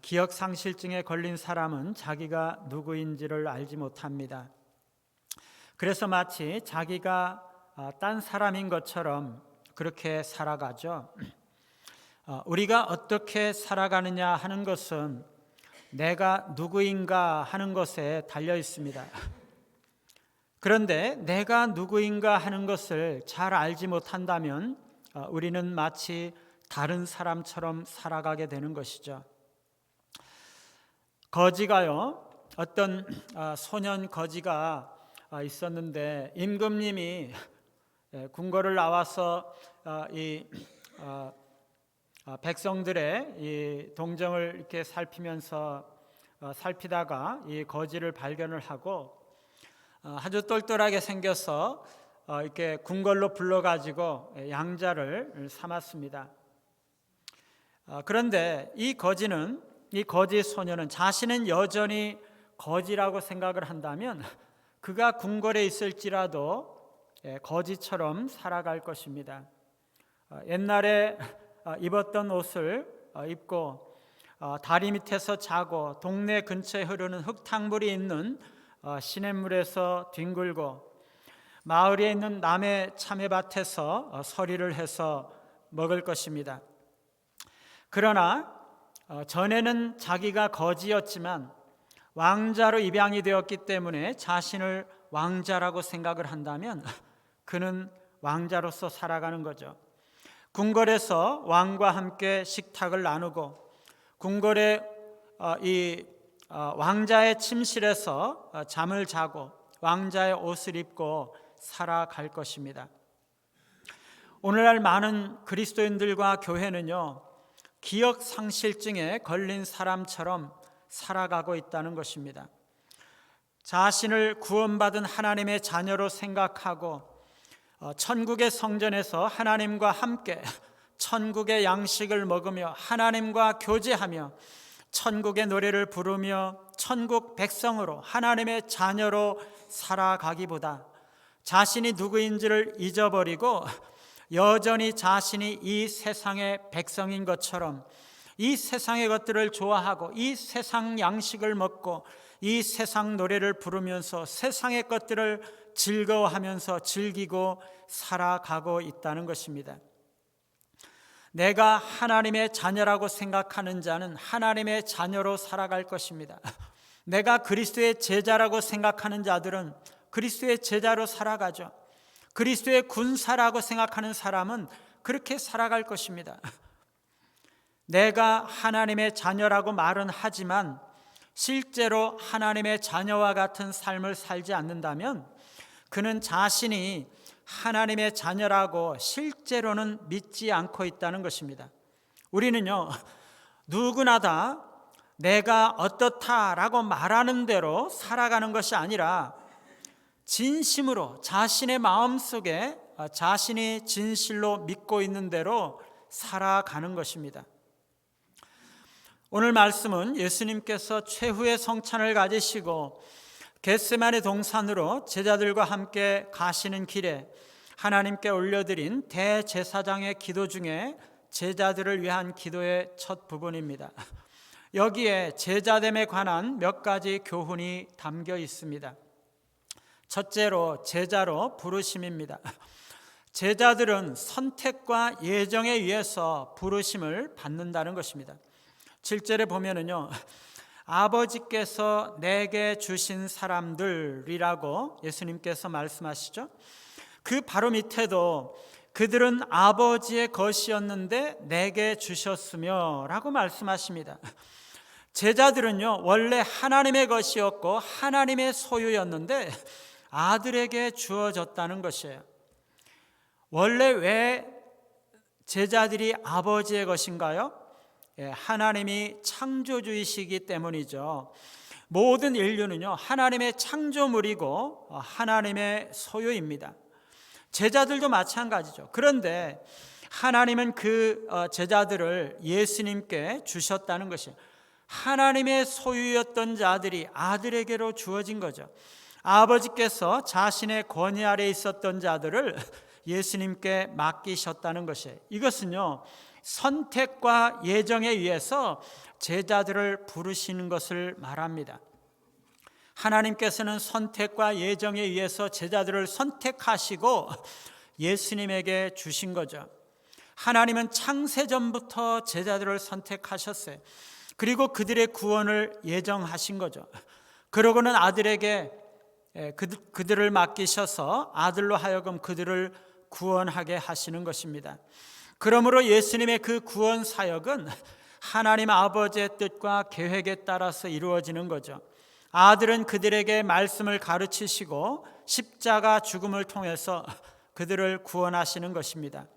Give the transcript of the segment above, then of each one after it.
기억상실증에 걸린 사람은 자기가 누구인지를 알지 못합니다. 그래서 마치 자기가 딴 사람인 것처럼 그렇게 살아가죠. 우리가 어떻게 살아가느냐 하는 것은 내가 누구인가 하는 것에 달려 있습니다. 그런데 내가 누구인가 하는 것을 잘 알지 못한다면 우리는 마치 다른 사람처럼 살아가게 되는 것이죠. 거지가요, 어떤 소년 거지가 있었는데 임금님이 궁궐을 나와서 이 백성들의 이 동정을 이렇게 살피다가 이 거지를 발견을 하고 아주 똘똘하게 생겨서 이렇게 궁궐로 불러가지고 양자를 삼았습니다. 그런데 이 거지 소녀는 자신은 여전히 거지라고 생각을 한다면 그가 궁궐에 있을지라도 거지처럼 살아갈 것입니다. 옛날에 입었던 옷을 입고 다리 밑에서 자고 동네 근처에 흐르는 흙탕물이 있는 시냇물에서 뒹굴고 마을에 있는 남의 참외밭에서 서리를 해서 먹을 것입니다. 그러나 전에는 자기가 거지였지만 왕자로 입양이 되었기 때문에 자신을 왕자라고 생각을 한다면 그는 왕자로서 살아가는 거죠. 궁궐에서 왕과 함께 식탁을 나누고 궁궐의 이 왕자의 침실에서 잠을 자고 왕자의 옷을 입고 살아갈 것입니다. 오늘날 많은 그리스도인들과 교회는요, 기억상실증에 걸린 사람처럼 살아가고 있다는 것입니다. 자신을 구원받은 하나님의 자녀로 생각하고 천국의 성전에서 하나님과 함께 천국의 양식을 먹으며 하나님과 교제하며 천국의 노래를 부르며 천국 백성으로 하나님의 자녀로 살아가기보다 자신이 누구인지를 잊어버리고 여전히 자신이 이 세상의 백성인 것처럼 이 세상의 것들을 좋아하고 이 세상 양식을 먹고 이 세상 노래를 부르면서 세상의 것들을 즐거워하면서 즐기고 살아가고 있다는 것입니다. 내가 하나님의 자녀라고 생각하는 자는 하나님의 자녀로 살아갈 것입니다. 내가 그리스도의 제자라고 생각하는 자들은 그리스도의 제자로 살아가죠. 그리스도의 군사라고 생각하는 사람은 그렇게 살아갈 것입니다. 내가 하나님의 자녀라고 말은 하지만 실제로 하나님의 자녀와 같은 삶을 살지 않는다면 그는 자신이 하나님의 자녀라고 실제로는 믿지 않고 있다는 것입니다. 우리는요, 누구나 다 내가 어떻다라고 말하는 대로 살아가는 것이 아니라 진심으로 자신의 마음속에 자신이 진실로 믿고 있는 대로 살아가는 것입니다. 오늘 말씀은 예수님께서 최후의 성찬을 가지시고 겟세마네 동산으로 제자들과 함께 가시는 길에 하나님께 올려드린 대제사장의 기도 중에 제자들을 위한 기도의 첫 부분입니다. 여기에 제자됨에 관한 몇 가지 교훈이 담겨 있습니다. 첫째로 제자로 부르심입니다. 제자들은 선택과 예정에 의해서 부르심을 받는다는 것입니다. 7절에 보면은요, 아버지께서 내게 주신 사람들이라고 예수님께서 말씀하시죠. 그 바로 밑에도 그들은 아버지의 것이었는데 내게 주셨으며 라고 말씀하십니다. 제자들은요, 원래 하나님의 것이었고 하나님의 소유였는데 아들에게 주어졌다는 것이에요. 원래 왜 제자들이 아버지의 것인가요? 하나님이 창조주이시기 때문이죠. 모든 인류는요, 하나님의 창조물이고 하나님의 소유입니다. 제자들도 마찬가지죠. 그런데 하나님은 그 제자들을 예수님께 주셨다는 것이에요. 하나님의 소유였던 자들이 아들에게로 주어진 거죠. 아버지께서 자신의 권위 아래 있었던 자들을 예수님께 맡기셨다는 것이에요. 이것은요, 선택과 예정에 의해서 제자들을 부르시는 것을 말합니다. 하나님께서는 선택과 예정에 의해서 제자들을 선택하시고 예수님에게 주신 거죠. 하나님은 창세전부터 제자들을 선택하셨어요. 그리고 그들의 구원을 예정하신 거죠. 그러고는 아들에게 그들을 맡기셔서 아들로 하여금 그들을 구원하게 하시는 것입니다. 그러므로 예수님의 그 구원 사역은 하나님 아버지의 뜻과 계획에 따라서 이루어지는 거죠. 아들은 그들에게 말씀을 가르치시고 십자가 죽음을 통해서 그들을 구원하시는 것입니다.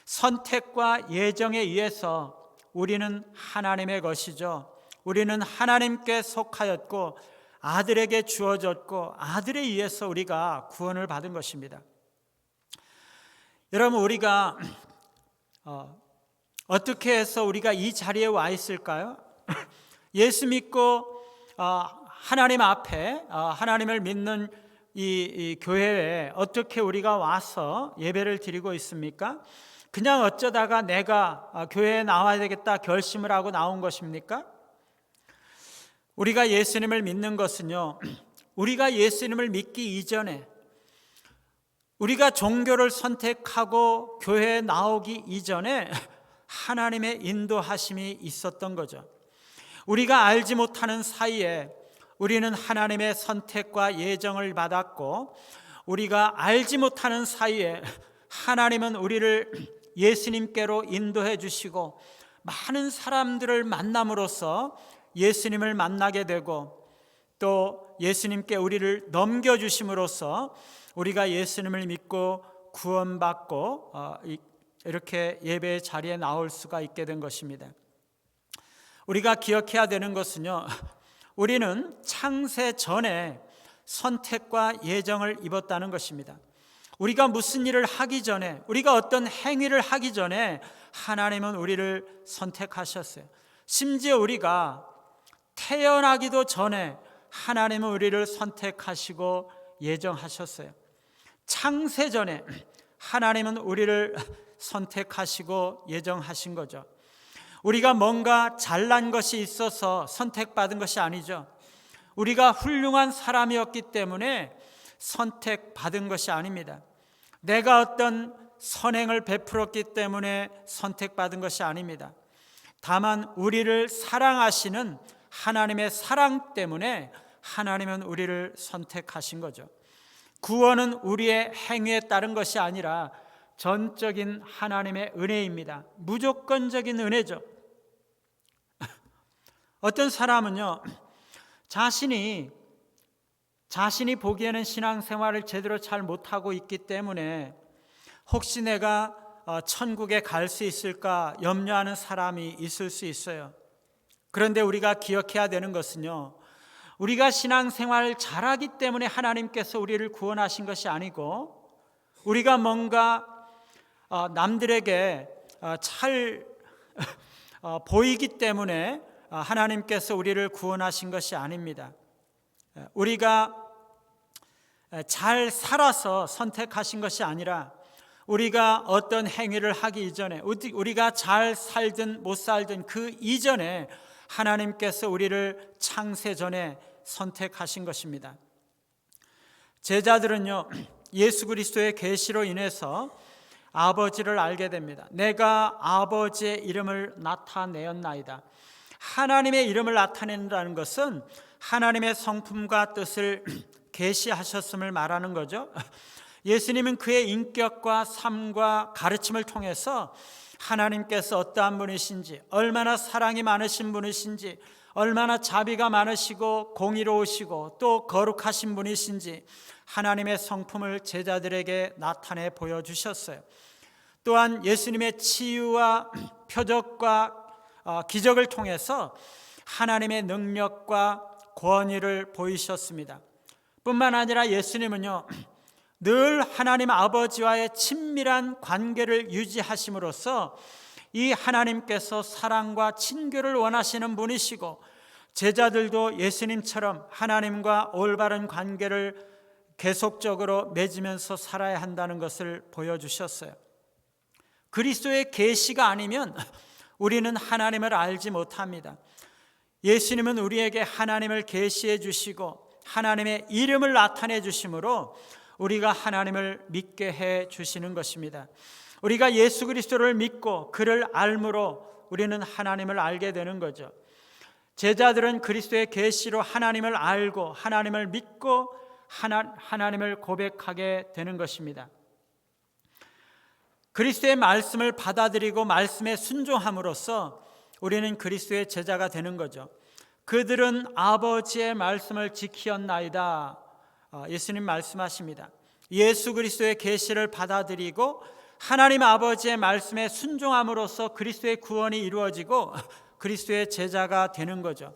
선택과 예정에 의해서 우리는 하나님의 것이죠. 우리는 하나님께 속하였고 아들에게 주어졌고 아들에 의해서 우리가 구원을 받은 것입니다. 여러분, 우리가 어떻게 해서 우리가 이 자리에 와 있을까요? 예수 믿고 하나님 앞에 하나님을 믿는 이 교회에 어떻게 우리가 와서 예배를 드리고 있습니까? 그냥 어쩌다가 내가 교회에 나와야 되겠다 결심을 하고 나온 것입니까? 우리가 예수님을 믿는 것은요, 우리가 예수님을 믿기 이전에, 우리가 종교를 선택하고 교회에 나오기 이전에 하나님의 인도하심이 있었던 거죠. 우리가 알지 못하는 사이에 우리는 하나님의 선택과 예정을 받았고, 우리가 알지 못하는 사이에 하나님은 우리를 예수님께로 인도해 주시고 많은 사람들을 만남으로써 예수님을 만나게 되고 또 예수님께 우리를 넘겨주심으로써 우리가 예수님을 믿고 구원받고 이렇게 예배의 자리에 나올 수가 있게 된 것입니다. 우리가 기억해야 되는 것은요, 우리는 창세 전에 선택과 예정을 입었다는 것입니다. 우리가 무슨 일을 하기 전에, 우리가 어떤 행위를 하기 전에 하나님은 우리를 선택하셨어요. 심지어 우리가 태어나기도 전에 하나님은 우리를 선택하시고 예정하셨어요. 창세 전에 하나님은 우리를 선택하시고 예정하신 거죠. 우리가 뭔가 잘난 것이 있어서 선택받은 것이 아니죠. 우리가 훌륭한 사람이었기 때문에 선택받은 것이 아닙니다. 내가 어떤 선행을 베풀었기 때문에 선택받은 것이 아닙니다. 다만 우리를 사랑하시는 하나님의 사랑 때문에 하나님은 우리를 선택하신 거죠. 구원은 우리의 행위에 따른 것이 아니라 전적인 하나님의 은혜입니다. 무조건적인 은혜죠. 어떤 사람은요, 자신이 보기에는 신앙생활을 제대로 잘 못하고 있기 때문에 혹시 내가 천국에 갈 수 있을까 염려하는 사람이 있을 수 있어요. 그런데 우리가 기억해야 되는 것은요, 우리가 신앙생활을 잘하기 때문에 하나님께서 우리를 구원하신 것이 아니고, 우리가 뭔가 남들에게 잘 보이기 때문에 하나님께서 우리를 구원하신 것이 아닙니다. 우리가 잘 살아서 선택하신 것이 아니라 우리가 어떤 행위를 하기 이전에, 우리가 잘 살든 못 살든 그 이전에 하나님께서 우리를 창세 전에 선택하신 것입니다. 제자들은요, 예수 그리스도의 계시로 인해서 아버지를 알게 됩니다. 내가 아버지의 이름을 나타내었나이다. 하나님의 이름을 나타낸다는 것은 하나님의 성품과 뜻을 계시하셨음을 말하는 거죠. 예수님은 그의 인격과 삶과 가르침을 통해서 하나님께서 어떠한 분이신지, 얼마나 사랑이 많으신 분이신지, 얼마나 자비가 많으시고 공의로우시고 또 거룩하신 분이신지 하나님의 성품을 제자들에게 나타내 보여주셨어요. 또한 예수님의 치유와 표적과 기적을 통해서 하나님의 능력과 권위를 보이셨습니다. 뿐만 아니라 예수님은요, 늘 하나님 아버지와의 친밀한 관계를 유지하심으로써 이 하나님께서 사랑과 친교를 원하시는 분이시고, 제자들도 예수님처럼 하나님과 올바른 관계를 계속적으로 맺으면서 살아야 한다는 것을 보여주셨어요. 그리스도의 계시가 아니면 우리는 하나님을 알지 못합니다. 예수님은 우리에게 하나님을 계시해 주시고 하나님의 이름을 나타내 주심으로 우리가 하나님을 믿게 해 주시는 것입니다. 우리가 예수 그리스도를 믿고 그를 알므로 우리는 하나님을 알게 되는 거죠. 제자들은 그리스도의 계시로 하나님을 알고 하나님을 믿고 하나님을 고백하게 되는 것입니다. 그리스도의 말씀을 받아들이고 말씀에 순종함으로써 우리는 그리스도의 제자가 되는 거죠. 그들은 아버지의 말씀을 지키었나이다. 예수님 말씀하십니다. 예수 그리스도의 계시를 받아들이고 하나님 아버지의 말씀에 순종함으로써 그리스도의 구원이 이루어지고 그리스도의 제자가 되는 거죠.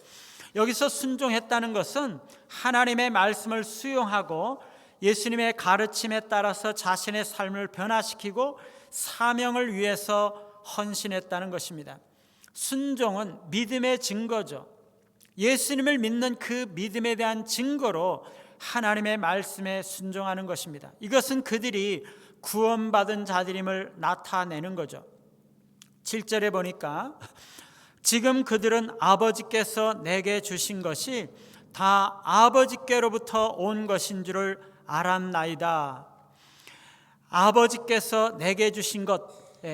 여기서 순종했다는 것은 하나님의 말씀을 수용하고 예수님의 가르침에 따라서 자신의 삶을 변화시키고 사명을 위해서 헌신했다는 것입니다. 순종은 믿음의 증거죠. 예수님을 믿는 그 믿음에 대한 증거로 하나님의 말씀에 순종하는 것입니다. 이것은 그들이 구원받은 자들임을 나타내는 거죠. 7절에 보니까 지금 그들은 아버지께서 내게 주신 것이 다 아버지께로부터 온 것인 줄을 알았나이다. 아버지께서 내게 주신 것,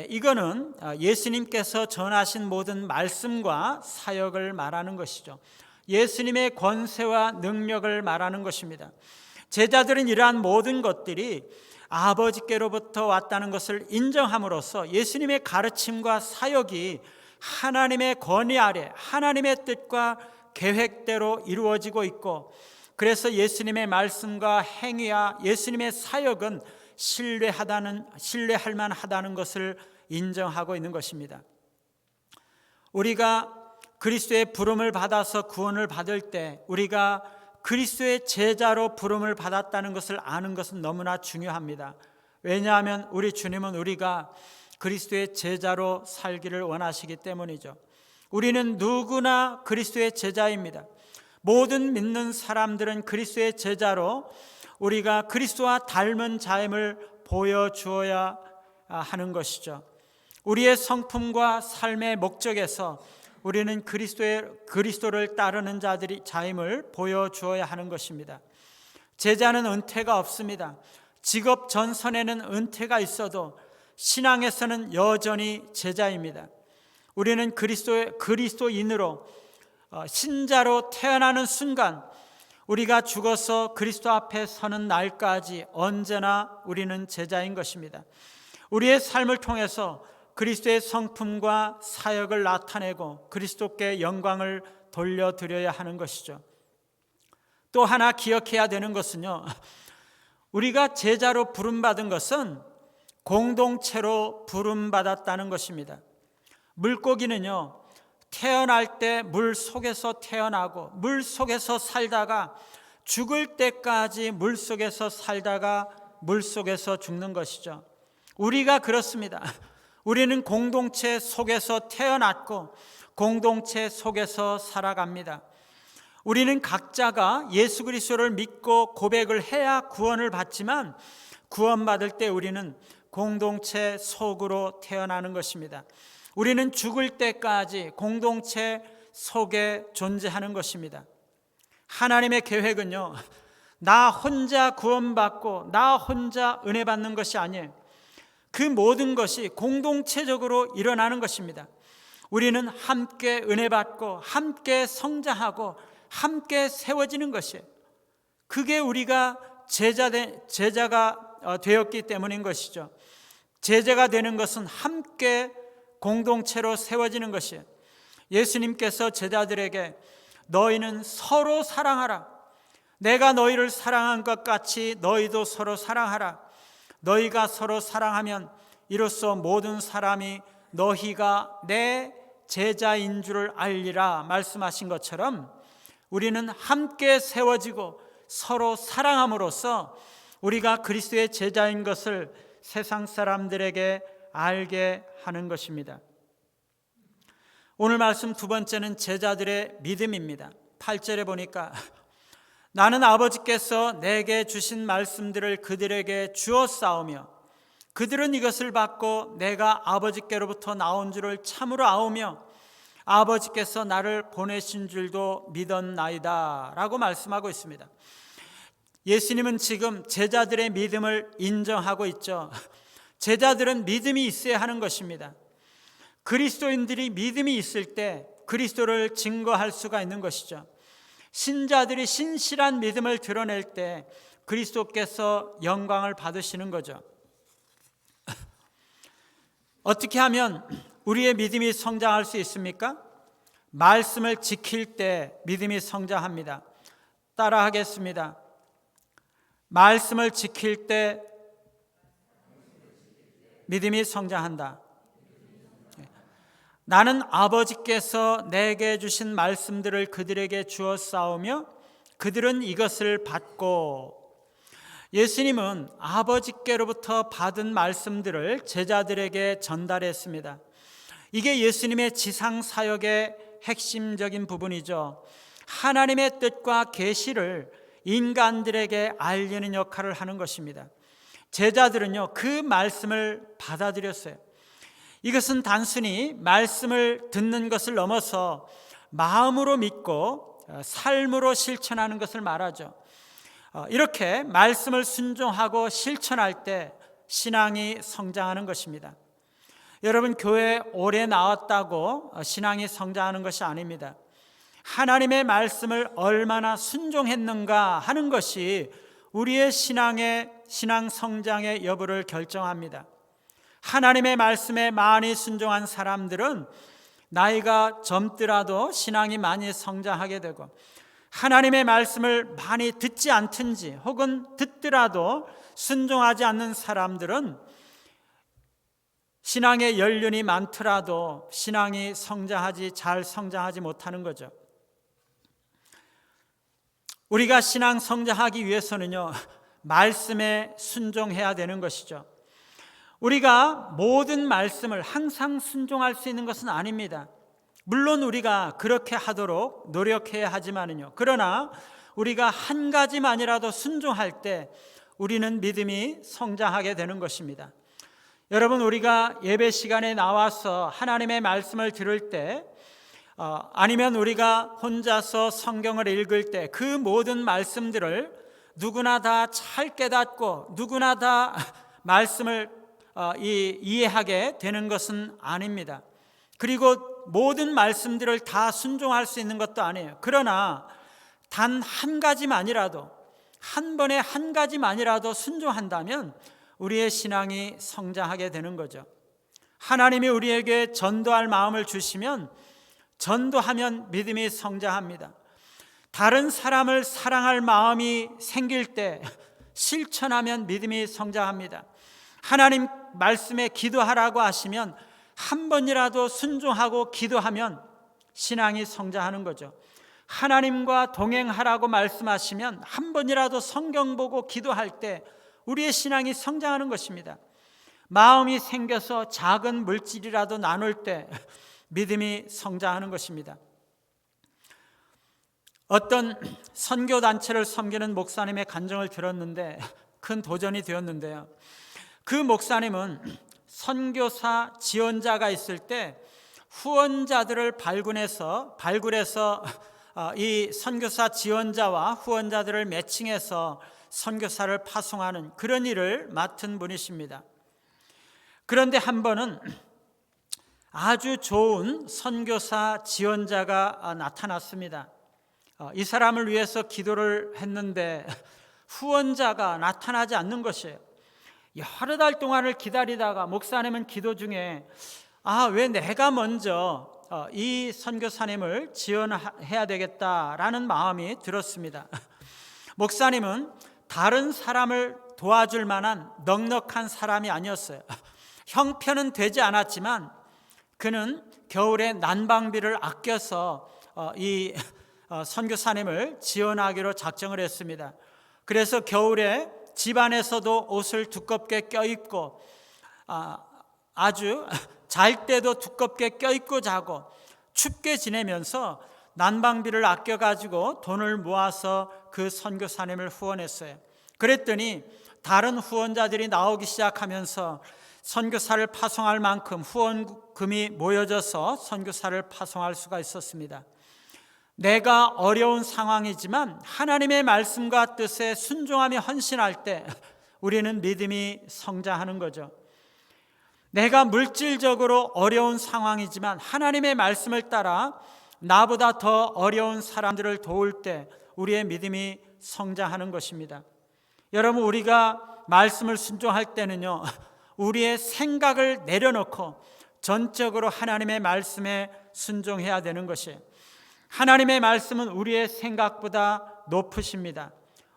이거는 예수님께서 전하신 모든 말씀과 사역을 말하는 것이죠. 예수님의 권세와 능력을 말하는 것입니다. 제자들은 이러한 모든 것들이 아버지께로부터 왔다는 것을 인정함으로써 예수님의 가르침과 사역이 하나님의 권위 아래 하나님의 뜻과 계획대로 이루어지고 있고, 그래서 예수님의 말씀과 행위와 예수님의 사역은 신뢰할 만하다는 것을 인정하고 있는 것입니다. 우리가 그리스도의 부름을 받아서 구원을 받을 때 우리가 그리스도의 제자로 부름을 받았다는 것을 아는 것은 너무나 중요합니다. 왜냐하면 우리 주님은 우리가 그리스도의 제자로 살기를 원하시기 때문이죠. 우리는 누구나 그리스도의 제자입니다. 모든 믿는 사람들은 그리스도의 제자로 우리가 그리스도와 닮은 자임을 보여주어야 하는 것이죠. 우리의 성품과 삶의 목적에서 우리는 그리스도를 따르는 자임을 보여주어야 하는 것입니다. 제자는 은퇴가 없습니다. 직업 전선에는 은퇴가 있어도 신앙에서는 여전히 제자입니다. 우리는 그리스도인으로 신자로 태어나는 순간 우리가 죽어서 그리스도 앞에 서는 날까지 언제나 우리는 제자인 것입니다. 우리의 삶을 통해서 그리스도의 성품과 사역을 나타내고 그리스도께 영광을 돌려드려야 하는 것이죠. 또 하나 기억해야 되는 것은요, 우리가 제자로 부름받은 것은 공동체로 부름받았다는 것입니다. 물고기는요, 태어날 때 물 속에서 태어나고 물 속에서 살다가 죽을 때까지 물 속에서 살다가 물 속에서 죽는 것이죠. 우리가 그렇습니다. 우리는 공동체 속에서 태어났고 공동체 속에서 살아갑니다. 우리는 각자가 예수 그리스도를 믿고 고백을 해야 구원을 받지만 구원받을 때 우리는 공동체 속으로 태어나는 것입니다. 우리는 죽을 때까지 공동체 속에 존재하는 것입니다. 하나님의 계획은요, 나 혼자 구원받고 나 혼자 은혜 받는 것이 아니에요. 그 모든 것이 공동체적으로 일어나는 것입니다. 우리는 함께 은혜 받고 함께 성장하고 함께 세워지는 것이에요. 그게 우리가 제자가 되었기 때문인 것이죠. 제자가 되는 것은 함께 공동체로 세워지는 것이에요. 예수님께서 제자들에게 너희는 서로 사랑하라. 내가 너희를 사랑한 것 같이 너희도 서로 사랑하라. 너희가 서로 사랑하면 이로써 모든 사람이 너희가 내 제자인 줄을 알리라 말씀하신 것처럼 우리는 함께 세워지고 서로 사랑함으로써 우리가 그리스도의 제자인 것을 세상 사람들에게 알게 하는 것입니다. 오늘 말씀 두 번째는 제자들의 믿음입니다. 8절에 보니까 나는 아버지께서 내게 주신 말씀들을 그들에게 주었사오며 그들은 이것을 받고 내가 아버지께로부터 나온 줄을 참으로 아오며 아버지께서 나를 보내신 줄도 믿었나이다 라고 말씀하고 있습니다. 예수님은 지금 제자들의 믿음을 인정하고 있죠. 제자들은 믿음이 있어야 하는 것입니다. 그리스도인들이 믿음이 있을 때 그리스도를 증거할 수가 있는 것이죠. 신자들이 신실한 믿음을 드러낼 때 그리스도께서 영광을 받으시는 거죠. 어떻게 하면 우리의 믿음이 성장할 수 있습니까? 말씀을 지킬 때 믿음이 성장합니다. 따라 하겠습니다. 말씀을 지킬 때 믿음이 성장한다. 나는 아버지께서 내게 주신 말씀들을 그들에게 주어 싸우며 그들은 이것을 받고, 예수님은 아버지께로부터 받은 말씀들을 제자들에게 전달했습니다. 이게 예수님의 지상 사역의 핵심적인 부분이죠. 하나님의 뜻과 계시를 인간들에게 알리는 역할을 하는 것입니다. 제자들은요, 그 말씀을 받아들였어요. 이것은 단순히 말씀을 듣는 것을 넘어서 마음으로 믿고 삶으로 실천하는 것을 말하죠. 이렇게 말씀을 순종하고 실천할 때 신앙이 성장하는 것입니다. 여러분, 교회에 오래 나왔다고 신앙이 성장하는 것이 아닙니다. 하나님의 말씀을 얼마나 순종했는가 하는 것이 우리의 신앙 성장의 여부를 결정합니다. 하나님의 말씀에 많이 순종한 사람들은 나이가 젊더라도 신앙이 많이 성장하게 되고, 하나님의 말씀을 많이 듣지 않든지 혹은 듣더라도 순종하지 않는 사람들은 신앙의 연륜이 많더라도 신앙이 잘 성장하지 못하는 거죠. 우리가 신앙 성장하기 위해서는요, 말씀에 순종해야 되는 것이죠. 우리가 모든 말씀을 항상 순종할 수 있는 것은 아닙니다. 물론 우리가 그렇게 하도록 노력해야 하지만요, 그러나 우리가 한 가지만이라도 순종할 때 우리는 믿음이 성장하게 되는 것입니다. 여러분, 우리가 예배 시간에 나와서 하나님의 말씀을 들을 때 아니면 우리가 혼자서 성경을 읽을 때 그 모든 말씀들을 누구나 다 잘 깨닫고 누구나 다 말씀을 이해하게 되는 것은 아닙니다. 그리고 모든 말씀들을 다 순종할 수 있는 것도 아니에요. 그러나 단 한 가지만이라도, 한 번에 한 가지만이라도 순종한다면 우리의 신앙이 성장하게 되는 거죠. 하나님이 우리에게 전도할 마음을 주시면 전도하면 믿음이 성장합니다. 다른 사람을 사랑할 마음이 생길 때 실천하면 믿음이 성장합니다. 하나님 말씀에 기도하라고 하시면 한 번이라도 순종하고 기도하면 신앙이 성장하는 거죠. 하나님과 동행하라고 말씀하시면 한 번이라도 성경 보고 기도할 때 우리의 신앙이 성장하는 것입니다. 마음이 생겨서 작은 물질이라도 나눌 때 믿음이 성장하는 것입니다. 어떤 선교단체를 섬기는 목사님의 간증을 들었는데 큰 도전이 되었는데요, 그 목사님은 선교사 지원자가 있을 때 후원자들을 발굴해서 이 선교사 지원자와 후원자들을 매칭해서 선교사를 파송하는 그런 일을 맡은 분이십니다. 그런데 한 번은 아주 좋은 선교사 지원자가 나타났습니다. 이 사람을 위해서 기도를 했는데 후원자가 나타나지 않는 것이에요. 여러 달 동안을 기다리다가 목사님은 기도 중에 왜 내가 먼저 이 선교사님을 지원해야 되겠다라는 마음이 들었습니다. 목사님은 다른 사람을 도와줄 만한 넉넉한 사람이 아니었어요. 형편은 되지 않았지만 그는 겨울에 난방비를 아껴서 이 선교사님을 지원하기로 작정을 했습니다. 그래서 겨울에 집안에서도 옷을 두껍게 껴입고 아주 잘 때도 두껍게 껴입고 자고 춥게 지내면서 난방비를 아껴가지고 돈을 모아서 그 선교사님을 후원했어요. 그랬더니 다른 후원자들이 나오기 시작하면서 선교사를 파송할 만큼 후원금이 모여져서 선교사를 파송할 수가 있었습니다. 내가 어려운 상황이지만 하나님의 말씀과 뜻에 순종하며 헌신할 때 우리는 믿음이 성장하는 거죠. 내가 물질적으로 어려운 상황이지만 하나님의 말씀을 따라 나보다 더 어려운 사람들을 도울 때 우리의 믿음이 성장하는 것입니다. 여러분, 우리가 말씀을 순종할 때는요, 우리의 생각을 내려놓고 전적으로 하나님의 말씀에 순종해야 되는 것이에요. 하나님의 말씀은 우리의 생각보다 높으십니다.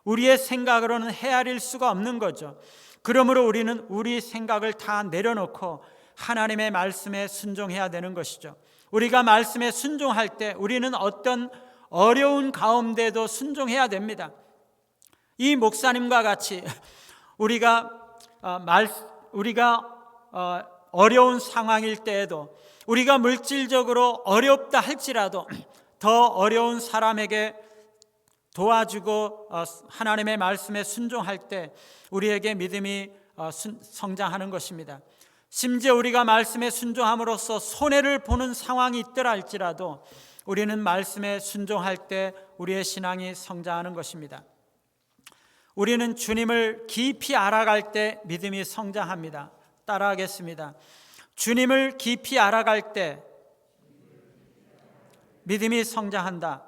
우리의 생각으로는 헤아릴 수가 없는 거죠. 그러므로 우리는 우리 생각을 다 내려놓고 하나님의 말씀에 순종해야 되는 것이죠. 우리가 말씀에 순종할 때 우리는 어떤 어려운 가운데도 순종해야 됩니다. 이 목사님과 같이 우리가 어려운 상황일 때에도 우리가 물질적으로 어렵다 할지라도 더 어려운 사람에게 도와주고 하나님의 말씀에 순종할 때 우리에게 믿음이 성장하는 것입니다. 심지어 우리가 말씀에 순종함으로써 손해를 보는 상황이 있더라 할지라도 우리는 말씀에 순종할 때 우리의 신앙이 성장하는 것입니다. 우리는 주님을 깊이 알아갈 때 믿음이 성장합니다. 따라하겠습니다. 주님을 깊이 알아갈 때 믿음이 성장한다.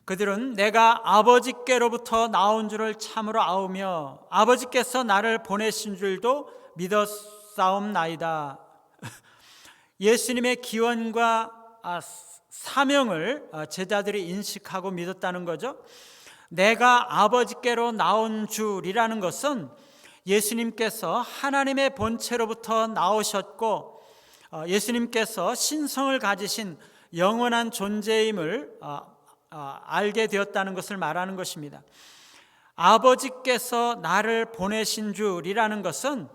그들은 내가 아버지께로부터 나온 줄을 참으로 아우며 아버지께서 나를 보내신 줄도 믿었사옵나이다. 예수님의 기원과 사명을 제자들이 인식하고 믿었다는 거죠. 내가 아버지께로 나온 줄이라는 것은 예수님께서 하나님의 본체로부터 나오셨고 예수님께서 신성을 가지신 영원한 존재임을 알게 되었다는 것을 말하는 것입니다. 아버지께서 나를 보내신 줄이라는 것은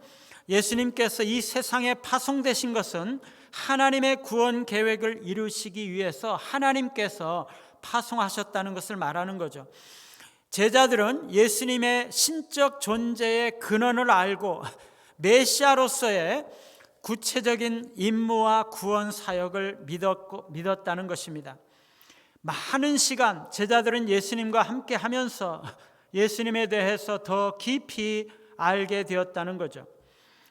예수님께서 이 세상에 파송되신 것은 하나님의 구원 계획을 이루시기 위해서 하나님께서 파송하셨다는 것을 말하는 거죠. 제자들은 예수님의 신적 존재의 근원을 알고 메시아로서의 구체적인 임무와 구원 사역을 믿었다는 것입니다. 많은 시간 제자들은 예수님과 함께 하면서 예수님에 대해서 더 깊이 알게 되었다는 거죠.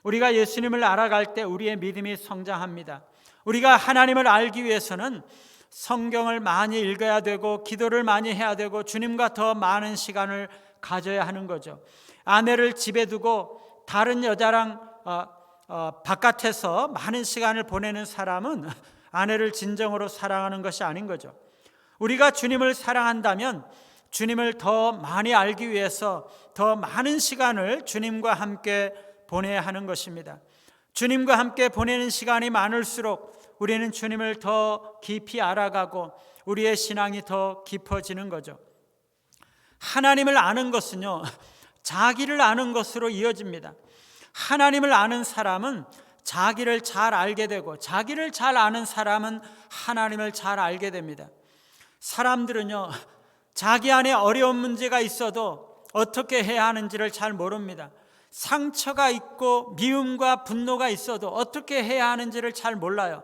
우리가 예수님을 알아갈 때 우리의 믿음이 성장합니다. 우리가 하나님을 알기 위해서는 성경을 많이 읽어야 되고 기도를 많이 해야 되고 주님과 더 많은 시간을 가져야 하는 거죠. 아내를 집에 두고 다른 여자랑 바깥에서 많은 시간을 보내는 사람은 아내를 진정으로 사랑하는 것이 아닌 거죠. 우리가 주님을 사랑한다면 주님을 더 많이 알기 위해서 더 많은 시간을 주님과 함께 보내야 하는 것입니다. 주님과 함께 보내는 시간이 많을수록 우리는 주님을 더 깊이 알아가고 우리의 신앙이 더 깊어지는 거죠. 하나님을 아는 것은요, 자기를 아는 것으로 이어집니다. 하나님을 아는 사람은 자기를 잘 알게 되고 자기를 잘 아는 사람은 하나님을 잘 알게 됩니다. 사람들은요, 자기 안에 어려운 문제가 있어도 어떻게 해야 하는지를 잘 모릅니다. 상처가 있고 미움과 분노가 있어도 어떻게 해야 하는지를 잘 몰라요.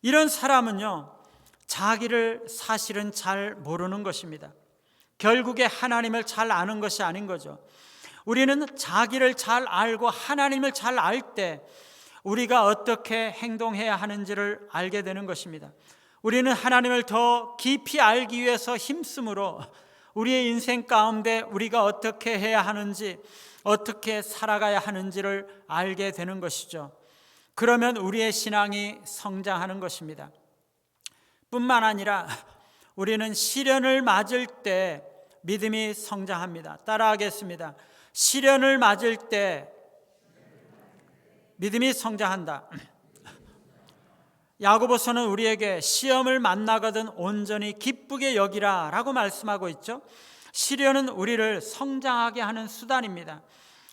이런 사람은요, 자기를 사실은 잘 모르는 것입니다. 결국에 하나님을 잘 아는 것이 아닌 거죠. 우리는 자기를 잘 알고 하나님을 잘 알 때 우리가 어떻게 행동해야 하는지를 알게 되는 것입니다. 우리는 하나님을 더 깊이 알기 위해서 힘쓰므로 우리의 인생 가운데 우리가 어떻게 해야 하는지, 어떻게 살아가야 하는지를 알게 되는 것이죠. 그러면 우리의 신앙이 성장하는 것입니다. 뿐만 아니라 우리는 시련을 맞을 때 믿음이 성장합니다. 따라하겠습니다. 시련을 맞을 때 믿음이 성장한다. 야고보서는 우리에게 시험을 만나거든 온전히 기쁘게 여기라 라고 말씀하고 있죠. 시련은 우리를 성장하게 하는 수단입니다.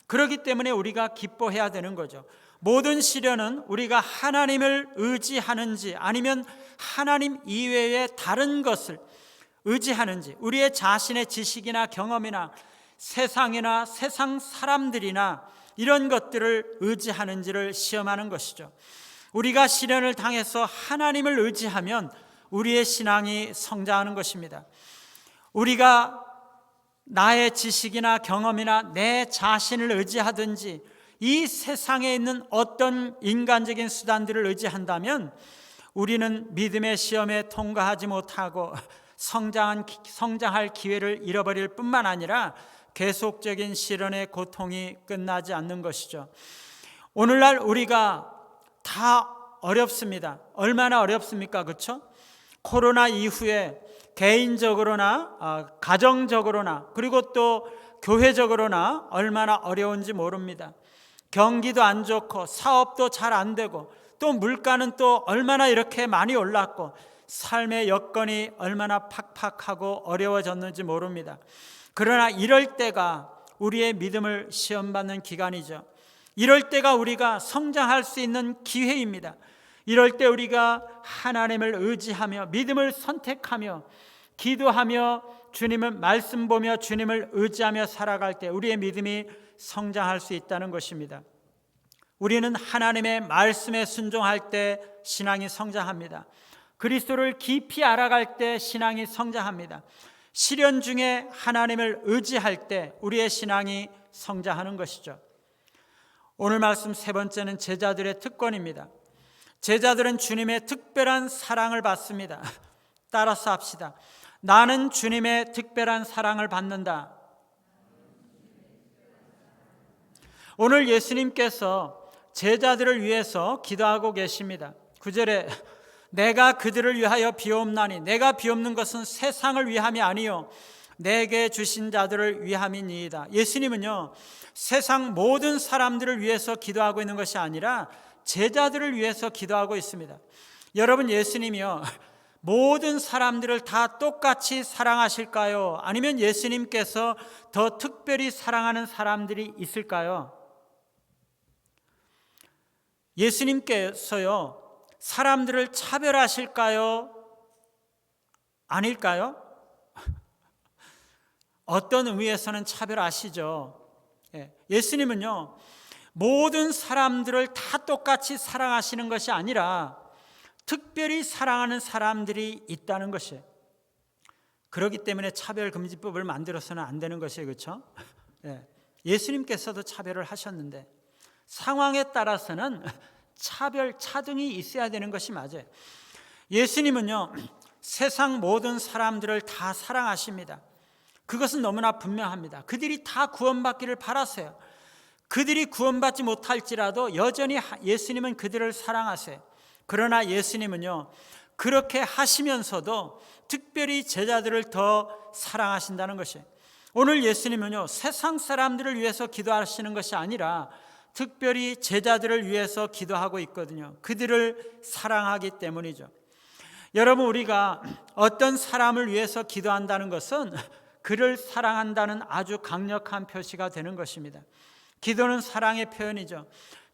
그렇기 때문에 우리가 기뻐해야 되는 거죠. 모든 시련은 우리가 하나님을 의지하는지 아니면 하나님 이외의 다른 것을 의지하는지, 우리의 자신의 지식이나 경험이나 세상이나 세상 사람들이나 이런 것들을 의지하는지를 시험하는 것이죠. 우리가 시련을 당해서 하나님을 의지하면 우리의 신앙이 성장하는 것입니다. 우리가 나의 지식이나 경험이나 내 자신을 의지하든지 이 세상에 있는 어떤 인간적인 수단들을 의지한다면 우리는 믿음의 시험에 통과하지 못하고 성장할 기회를 잃어버릴 뿐만 아니라 계속적인 시련의 고통이 끝나지 않는 것이죠. 오늘날 우리가 다 어렵습니다. 얼마나 어렵습니까? 그렇죠? 코로나 이후에 개인적으로나 가정적으로나 그리고 또 교회적으로나 얼마나 어려운지 모릅니다. 경기도 안 좋고 사업도 잘 안 되고 또 물가는 또 얼마나 이렇게 많이 올랐고 삶의 여건이 얼마나 팍팍하고 어려워졌는지 모릅니다. 그러나 이럴 때가 우리의 믿음을 시험받는 기간이죠. 이럴 때가 우리가 성장할 수 있는 기회입니다. 이럴 때 우리가 하나님을 의지하며 믿음을 선택하며 기도하며 주님을 말씀 보며 주님을 의지하며 살아갈 때 우리의 믿음이 성장할 수 있다는 것입니다. 우리는 하나님의 말씀에 순종할 때 신앙이 성장합니다. 그리스도를 깊이 알아갈 때 신앙이 성장합니다. 시련 중에 하나님을 의지할 때 우리의 신앙이 성장하는 것이죠. 오늘 말씀 세 번째는 제자들의 특권입니다. 제자들은 주님의 특별한 사랑을 받습니다. 따라서 합시다. 나는 주님의 특별한 사랑을 받는다. 오늘 예수님께서 제자들을 위해서 기도하고 계십니다. 9절에 내가 그들을 위하여 비옵나니 내가 비옵는 것은 세상을 위함이 아니요 내게 주신 자들을 위함이니이다. 예수님은요 세상 모든 사람들을 위해서 기도하고 있는 것이 아니라 제자들을 위해서 기도하고 있습니다. 여러분, 예수님이요 모든 사람들을 다 똑같이 사랑하실까요? 아니면 예수님께서 더 특별히 사랑하는 사람들이 있을까요? 예수님께서요 사람들을 차별하실까요? 아닐까요? 어떤 의미에서는 차별하시죠. 예수님은요 모든 사람들을 다 똑같이 사랑하시는 것이 아니라 특별히 사랑하는 사람들이 있다는 것이에요. 그렇기 때문에 차별금지법을 만들어서는 안 되는 것이에요. 그렇죠? 예수님께서도 차별을 하셨는데 상황에 따라서는 차등이 있어야 되는 것이 맞아요. 예수님은요 세상 모든 사람들을 다 사랑하십니다. 그것은 너무나 분명합니다. 그들이 다 구원받기를 바라세요. 그들이 구원받지 못할지라도 여전히 예수님은 그들을 사랑하세요. 그러나 예수님은요 그렇게 하시면서도 특별히 제자들을 더 사랑하신다는 것이에요. 오늘 예수님은요 세상 사람들을 위해서 기도하시는 것이 아니라 특별히 제자들을 위해서 기도하고 있거든요. 그들을 사랑하기 때문이죠. 여러분, 우리가 어떤 사람을 위해서 기도한다는 것은 그를 사랑한다는 아주 강력한 표시가 되는 것입니다. 기도는 사랑의 표현이죠.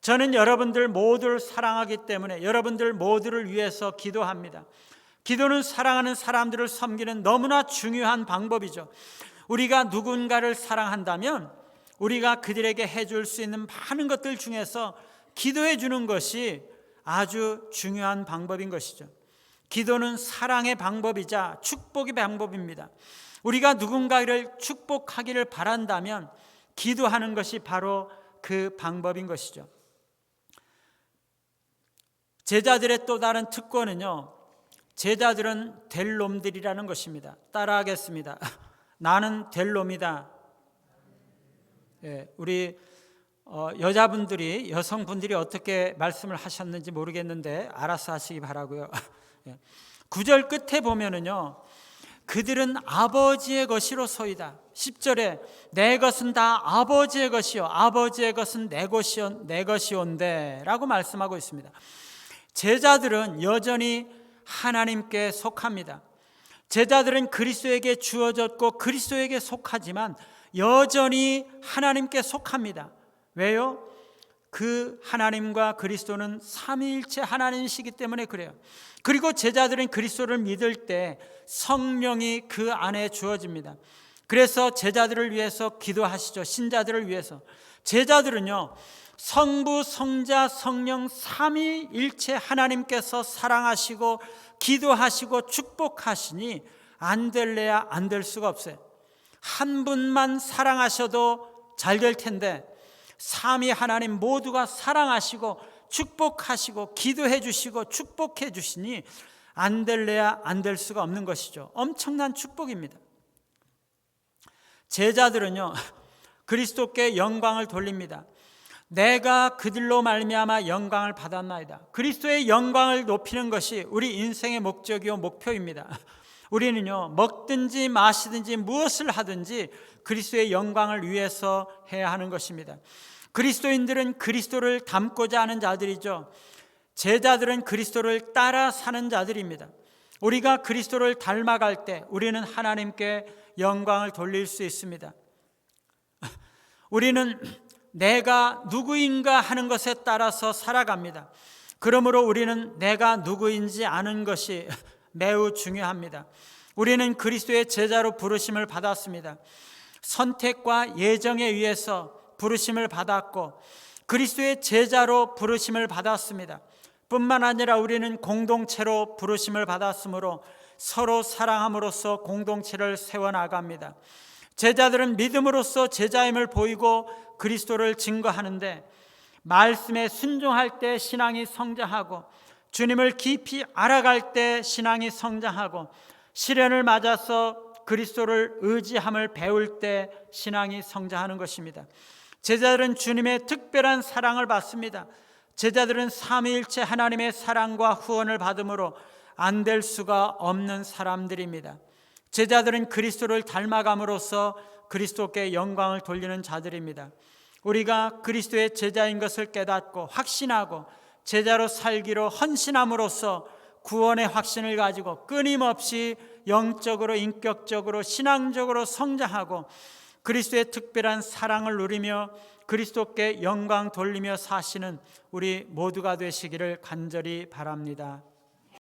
저는 여러분들 모두를 사랑하기 때문에 여러분들 모두를 위해서 기도합니다. 기도는 사랑하는 사람들을 섬기는 너무나 중요한 방법이죠. 우리가 누군가를 사랑한다면 우리가 그들에게 해줄 수 있는 많은 것들 중에서 기도해 주는 것이 아주 중요한 방법인 것이죠. 기도는 사랑의 방법이자 축복의 방법입니다. 우리가 누군가를 축복하기를 바란다면 기도하는 것이 바로 그 방법인 것이죠. 제자들의 또 다른 특권은요 제자들은 될 놈들이라는 것입니다. 따라하겠습니다. 나는 될 놈이다. 우리 여자분들이 여성분들이 어떻게 말씀을 하셨는지 모르겠는데 알아서 하시기 바라고요. 9절 끝에 보면은요 그들은 아버지의 것이로소이다. 10절에 내 것은 다 아버지의 것이요 아버지의 것은 내 것이온데 라고 말씀하고 있습니다. 제자들은 여전히 하나님께 속합니다. 제자들은 그리스도에게 주어졌고 그리스도에게 속하지만 여전히 하나님께 속합니다. 왜요? 그 하나님과 그리스도는 삼위일체 하나님이시기 때문에 그래요. 그리고 제자들은 그리스도를 믿을 때 성령이 그 안에 주어집니다. 그래서 제자들을 위해서 기도하시죠. 신자들을 위해서. 제자들은요, 성부, 성자, 성령 삼위일체 하나님께서 사랑하시고 기도하시고 축복하시니 안 될래야 안 될 수가 없어요. 한 분만 사랑하셔도 잘 될 텐데 삼위 하나님 모두가 사랑하시고 축복하시고 기도해 주시고 축복해 주시니 안 될래야 안 될 수가 없는 것이죠. 엄청난 축복입니다. 제자들은요, 그리스도께 영광을 돌립니다. 내가 그들로 말미암아 영광을 받았나이다. 그리스도의 영광을 높이는 것이 우리 인생의 목적이요 목표입니다. 우리는요, 먹든지 마시든지 무엇을 하든지 그리스도의 영광을 위해서 해야 하는 것입니다. 그리스도인들은 그리스도를 닮고자 하는 자들이죠. 제자들은 그리스도를 따라 사는 자들입니다. 우리가 그리스도를 닮아갈 때 우리는 하나님께 영광을 돌릴 수 있습니다. 우리는 내가 누구인가 하는 것에 따라서 살아갑니다. 그러므로 우리는 내가 누구인지 아는 것이 매우 중요합니다. 우리는 그리스도의 제자로 부르심을 받았습니다. 선택과 예정에 의해서 부르심을 받았고 그리스도의 제자로 부르심을 받았습니다. 뿐만 아니라 우리는 공동체로 부르심을 받았으므로 서로 사랑함으로써 공동체를 세워나갑니다. 제자들은 믿음으로써 제자임을 보이고 그리스도를 증거하는데 말씀에 순종할 때 신앙이 성장하고 주님을 깊이 알아갈 때 신앙이 성장하고 시련을 맞아서 그리스도를 의지함을 배울 때 신앙이 성장하는 것입니다. 제자들은 주님의 특별한 사랑을 받습니다. 제자들은 삼위일체 하나님의 사랑과 후원을 받음으로 안 될 수가 없는 사람들입니다. 제자들은 그리스도를 닮아감으로써 그리스도께 영광을 돌리는 자들입니다. 우리가 그리스도의 제자인 것을 깨닫고 확신하고 제자로 살기로 헌신함으로써 구원의 확신을 가지고 끊임없이 영적으로 인격적으로 신앙적으로 성장하고 그리스도의 특별한 사랑을 누리며 그리스도께 영광 돌리며 사시는 우리 모두가 되시기를 간절히 바랍니다.